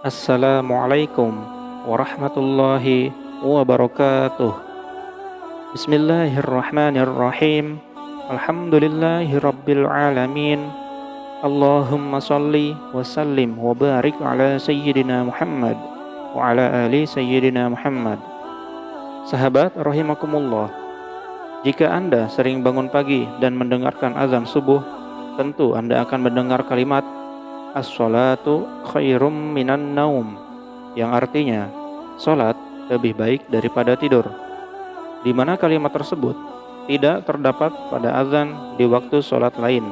Assalamualaikum warahmatullahi wabarakatuh. Bismillahirrahmanirrahim. Alhamdulillahi rabbil alamin. Allahumma salli wa sallim wa barik ala sayyidina Muhammad wa ala ali sayyidina Muhammad. Sahabat rahimakumullah, jika Anda sering bangun pagi dan mendengarkan azan subuh, tentu Anda akan mendengar kalimat as-salatu khairum minan naum, yang artinya salat lebih baik daripada tidur, di mana kalimat tersebut tidak terdapat pada azan di waktu salat lain.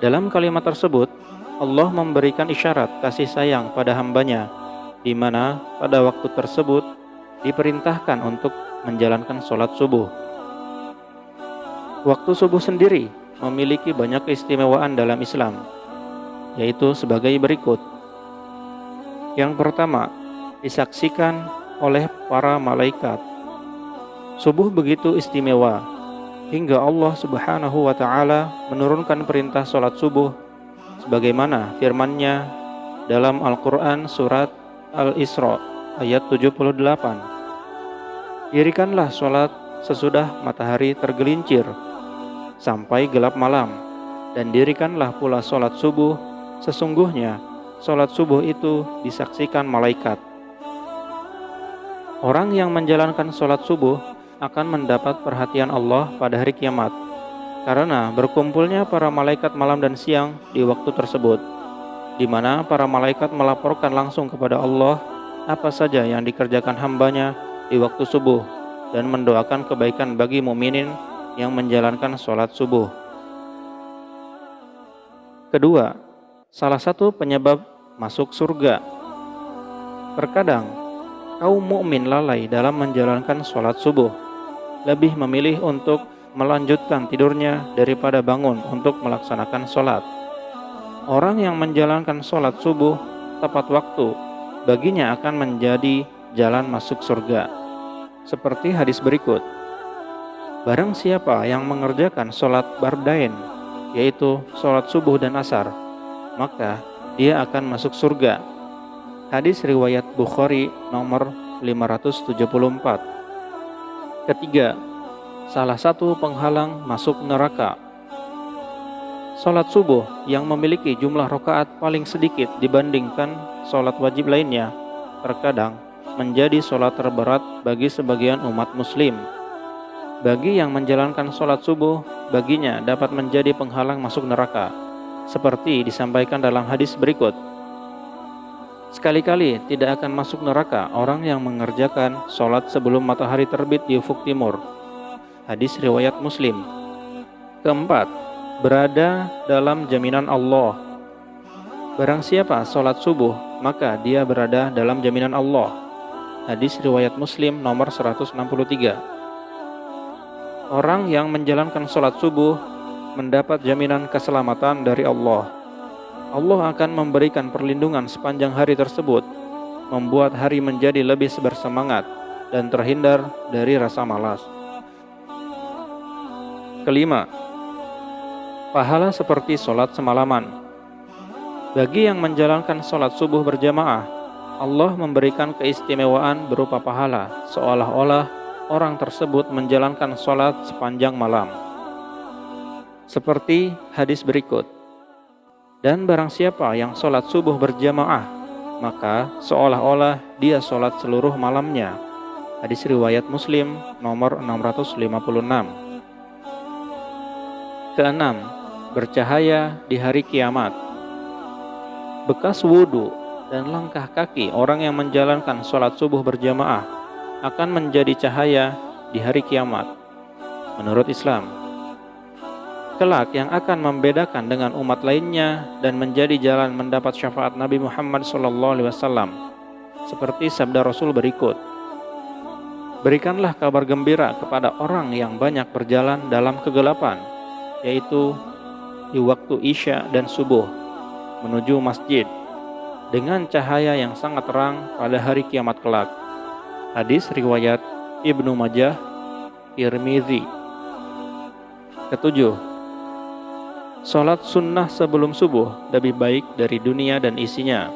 Dalam kalimat tersebut, Allah memberikan isyarat kasih sayang pada hambanya, di mana pada waktu tersebut diperintahkan untuk menjalankan salat subuh. Waktu subuh sendiri memiliki banyak keistimewaan dalam Islam, yaitu sebagai berikut. Yang pertama, disaksikan oleh para malaikat. Subuh begitu istimewa hingga Allah Subhanahu wa Ta'ala menurunkan perintah salat subuh sebagaimana firman-Nya dalam Al-Qur'an surat Al-Isra ayat 78. Dirikanlah salat sesudah matahari tergelincir sampai gelap malam, dan dirikanlah pula salat subuh, sesungguhnya salat subuh itu disaksikan malaikat. Orang yang menjalankan salat subuh akan mendapat perhatian Allah pada hari kiamat, karena berkumpulnya para malaikat malam dan siang di waktu tersebut, di mana para malaikat melaporkan langsung kepada Allah apa saja yang dikerjakan hambanya di waktu subuh, dan mendoakan kebaikan bagi mukminin yang menjalankan sholat subuh. Kedua, salah satu penyebab masuk surga. Terkadang kaum mukmin lalai dalam menjalankan sholat subuh, lebih memilih untuk melanjutkan tidurnya daripada bangun untuk melaksanakan sholat. Orang yang menjalankan sholat subuh tepat waktu, baginya akan menjadi jalan masuk surga. Seperti hadis berikut. Barang siapa yang mengerjakan sholat bardain, yaitu sholat subuh dan asar, maka dia akan masuk surga. Hadis riwayat Bukhari nomor 574. Ketiga, salah satu penghalang masuk neraka. Sholat subuh yang memiliki jumlah rakaat paling sedikit dibandingkan sholat wajib lainnya, terkadang menjadi sholat terberat bagi sebagian umat muslim. Bagi yang menjalankan sholat subuh, baginya dapat menjadi penghalang masuk neraka, seperti disampaikan dalam hadis berikut. Sekali-kali tidak akan masuk neraka orang yang mengerjakan sholat sebelum matahari terbit di ufuk timur. Hadis riwayat Muslim. Keempat, berada dalam jaminan Allah. Barang siapa sholat subuh, maka dia berada dalam jaminan Allah. Hadis riwayat Muslim nomor 163. Orang yang menjalankan sholat subuh mendapat jaminan keselamatan dari Allah. Allah akan memberikan perlindungan sepanjang hari tersebut, membuat hari menjadi lebih bersemangat dan terhindar dari rasa malas. Kelima, pahala seperti sholat semalaman. Bagi yang menjalankan sholat subuh berjamaah, Allah memberikan keistimewaan berupa pahala, seolah-olah orang tersebut menjalankan sholat sepanjang malam. Seperti hadis berikut. Dan barang siapa yang sholat subuh berjamaah, maka seolah-olah dia sholat seluruh malamnya. Hadis riwayat Muslim nomor 656. Keenam, bercahaya di hari kiamat. Bekas wudhu dan langkah kaki orang yang menjalankan sholat subuh berjamaah akan menjadi cahaya di hari kiamat. Menurut Islam, kelak yang akan membedakan dengan umat lainnya dan menjadi jalan mendapat syafaat Nabi Muhammad SAW, seperti sabda Rasul berikut. Berikanlah kabar gembira kepada orang yang banyak berjalan dalam kegelapan, yaitu di waktu Isya dan Subuh, menuju masjid, dengan cahaya yang sangat terang pada hari kiamat kelak. Hadis riwayat Ibnu Majah, Tirmizi. Ketujuh, Sholat sunnah sebelum subuh lebih baik dari dunia dan isinya.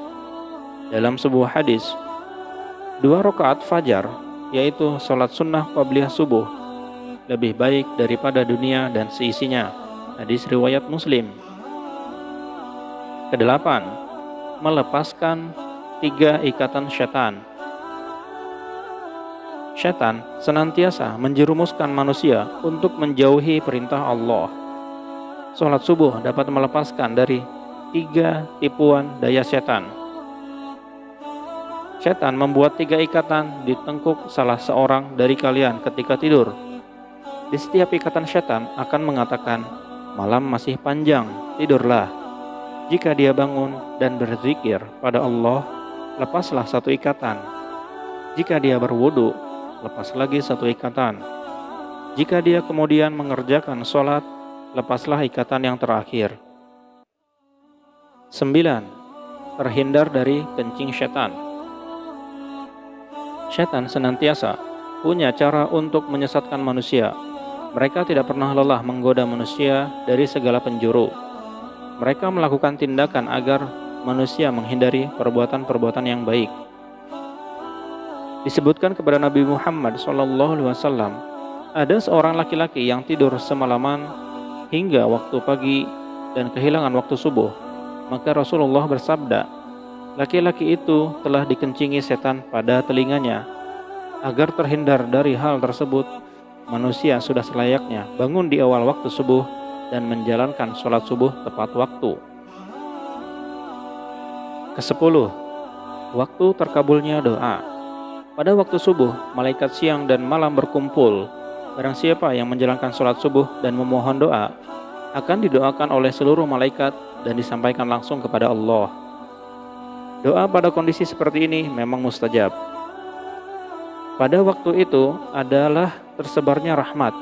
Dalam sebuah hadis, 2 rakaat fajar, yaitu sholat sunnah qabliyah subuh, lebih baik daripada dunia dan seisinya. Hadis riwayat Muslim. Kedelapan, melepaskan 3 ikatan syaitan. Syaitan senantiasa menjerumuskan manusia untuk menjauhi perintah Allah. Sholat subuh dapat melepaskan dari 3 tipuan daya setan. Setan membuat 3 ikatan di tengkuk salah seorang dari kalian ketika tidur. Di setiap ikatan setan akan mengatakan, malam masih panjang, tidurlah. Jika dia bangun dan berzikir pada Allah, lepaslah 1 ikatan. Jika dia berwudu, lepas lagi 1 ikatan. Jika dia kemudian mengerjakan sholat, lepaslah ikatan yang terakhir. 9. Terhindar dari kencing setan. Setan senantiasa punya cara untuk menyesatkan manusia. Mereka tidak pernah lelah menggoda manusia dari segala penjuru. Mereka melakukan tindakan agar manusia menghindari perbuatan-perbuatan yang baik. Disebutkan kepada Nabi Muhammad SAW, ada seorang laki-laki yang tidur semalaman hingga waktu pagi dan kehilangan waktu subuh. Maka Rasulullah bersabda, laki-laki itu telah dikencingi setan pada telinganya. Agar terhindar dari hal tersebut, manusia sudah selayaknya bangun di awal waktu subuh dan menjalankan sholat subuh tepat waktu. Ke-10. Waktu terkabulnya doa. Pada waktu subuh, malaikat siang dan malam berkumpul. Barang siapa yang menjalankan sholat subuh dan memohon doa, akan didoakan oleh seluruh malaikat dan disampaikan langsung kepada Allah. Doa pada kondisi seperti ini memang mustajab. Pada waktu itu adalah tersebarnya rahmat.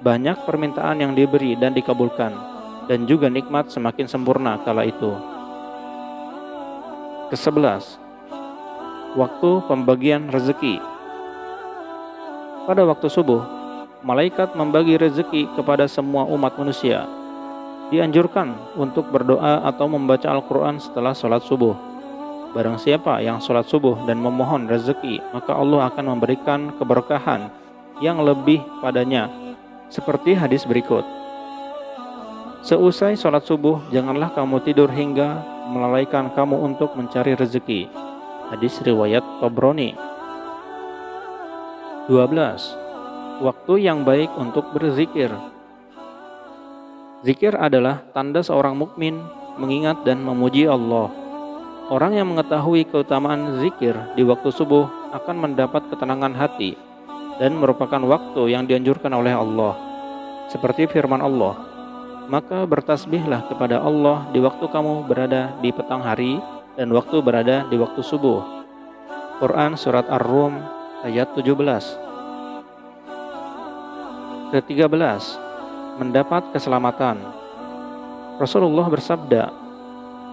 Banyak permintaan yang diberi dan dikabulkan, dan juga nikmat semakin sempurna kala itu. Ke-11. Waktu pembagian rezeki. Pada waktu subuh, malaikat membagi rezeki kepada semua umat manusia. Dianjurkan untuk berdoa atau membaca Al-Quran setelah sholat subuh. Barang siapa yang sholat subuh dan memohon rezeki, maka Allah akan memberikan keberkahan yang lebih padanya. Seperti hadis berikut. Seusai sholat subuh, janganlah kamu tidur hingga melalaikan kamu untuk mencari rezeki. Hadis riwayat Tabrani. 12. Waktu yang baik untuk berzikir. Zikir adalah tanda seorang mukmin mengingat dan memuji Allah. Orang yang mengetahui keutamaan zikir di waktu subuh akan mendapat ketenangan hati dan merupakan waktu yang dianjurkan oleh Allah. Seperti firman Allah, maka bertasbihlah kepada Allah di waktu kamu berada di petang hari dan waktu berada di waktu subuh. Quran Surat Ar-Rum ayat 17. Ke-13. Mendapat keselamatan. Rasulullah bersabda,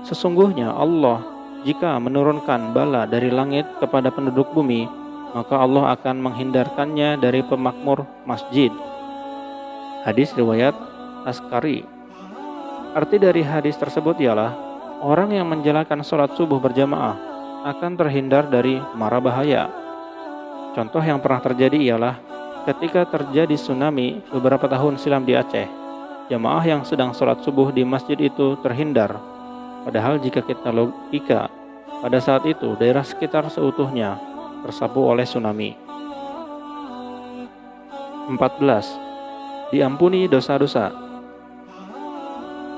sesungguhnya Allah jika menurunkan bala dari langit kepada penduduk bumi, maka Allah akan menghindarkannya dari pemakmur masjid. Hadis riwayat Askari. Arti dari hadis tersebut ialah orang yang menjalankan sholat subuh berjamaah akan terhindar dari mara bahaya. Contoh yang pernah terjadi ialah ketika terjadi tsunami beberapa tahun silam di Aceh. Jamaah yang sedang sholat subuh di masjid itu terhindar. Padahal jika kita logika, pada saat itu daerah sekitar seutuhnya tersapu oleh tsunami. 14. Diampuni dosa-dosa.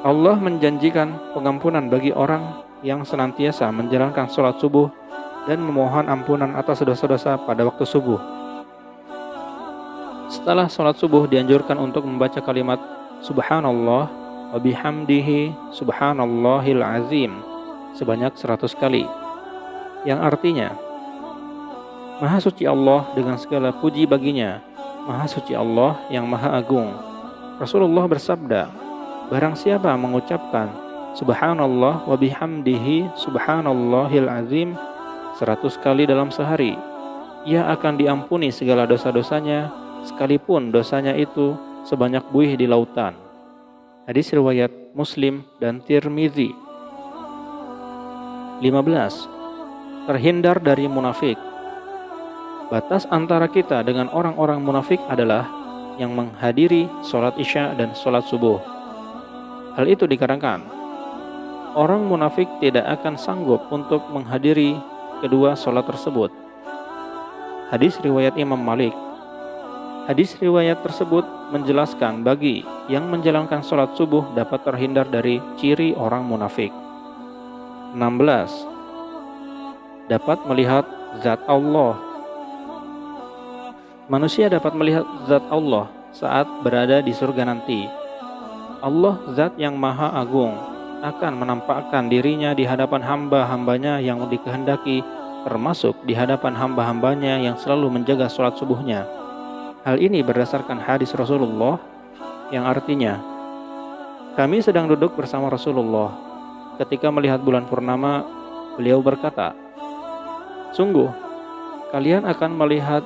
Allah menjanjikan pengampunan bagi orang yang senantiasa menjalankan sholat subuh dan memohon ampunan atas dosa-dosa pada waktu subuh. Setelah sholat subuh dianjurkan untuk membaca kalimat Subhanallah wa bihamdihi subhanallahil azim sebanyak 100 kali, yang artinya Maha suci Allah dengan segala puji baginya, Maha suci Allah yang Maha Agung. Rasulullah bersabda, barang siapa mengucapkan Subhanallah wa bihamdihi subhanallahil azim 100 kali dalam sehari, ia akan diampuni segala dosa-dosanya, sekalipun dosanya itu sebanyak buih di lautan. Hadis riwayat Muslim dan Tirmizi. 15. Terhindar dari munafik. Batas antara kita dengan orang-orang munafik adalah yang menghadiri sholat isya dan sholat subuh. Hal itu dikarenakan orang munafik tidak akan sanggup untuk menghadiri kedua sholat tersebut. Hadis riwayat Imam Malik. Hadis riwayat tersebut menjelaskan bagi yang menjalankan sholat subuh dapat terhindar dari ciri orang munafik. 16. Dapat melihat zat Allah. Manusia dapat melihat zat Allah saat berada di surga nanti. Allah zat yang maha agung akan menampakkan dirinya di hadapan hamba-hambanya yang dikehendaki, termasuk di hadapan hamba-hambanya yang selalu menjaga sholat subuhnya. Hal ini berdasarkan hadis Rasulullah yang artinya, kami sedang duduk bersama Rasulullah. Ketika melihat bulan purnama, beliau berkata, sungguh, kalian akan melihat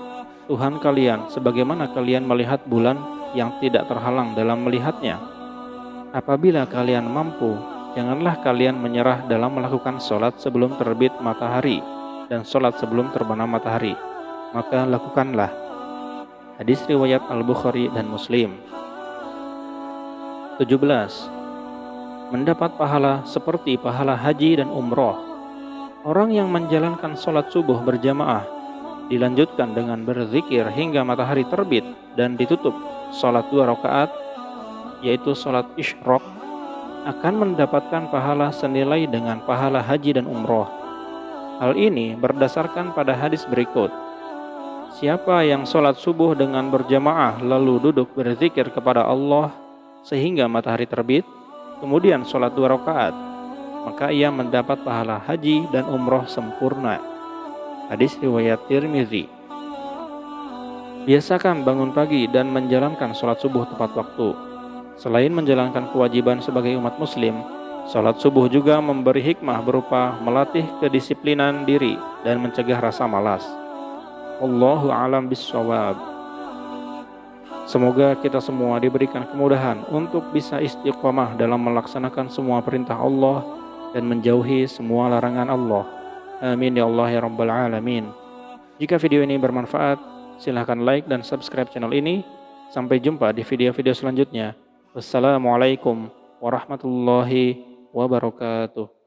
Tuhan kalian sebagaimana kalian melihat bulan yang tidak terhalang dalam melihatnya. Apabila kalian mampu, janganlah kalian menyerah dalam melakukan sholat sebelum terbit matahari dan sholat sebelum terbenam matahari, maka lakukanlah. Hadis riwayat Al-Bukhari dan Muslim. 17. Mendapat pahala seperti pahala haji dan umroh. Orang yang menjalankan sholat subuh berjamaah dilanjutkan dengan berzikir hingga matahari terbit dan ditutup sholat 2 rakaat, yaitu sholat isyraq, akan mendapatkan pahala senilai dengan pahala haji dan umroh. Hal ini berdasarkan pada hadis berikut. Siapa yang sholat subuh dengan berjamaah lalu duduk berzikir kepada Allah sehingga matahari terbit, kemudian sholat 2 rakaat, maka ia mendapat pahala haji dan umroh sempurna. Hadis riwayat Tirmizi. Biasakan bangun pagi dan menjalankan sholat subuh tepat waktu. Selain menjalankan kewajiban sebagai umat muslim, sholat subuh juga memberi hikmah berupa melatih kedisiplinan diri dan mencegah rasa malas. Wallahu a'lam bishawab. Semoga kita semua diberikan kemudahan untuk bisa istiqomah dalam melaksanakan semua perintah Allah dan menjauhi semua larangan Allah. Amin ya Allah ya Rabbal Alamin. Jika video ini bermanfaat, silahkan like dan subscribe channel ini. Sampai jumpa di video-video selanjutnya. Wassalamualaikum warahmatullahi wabarakatuh.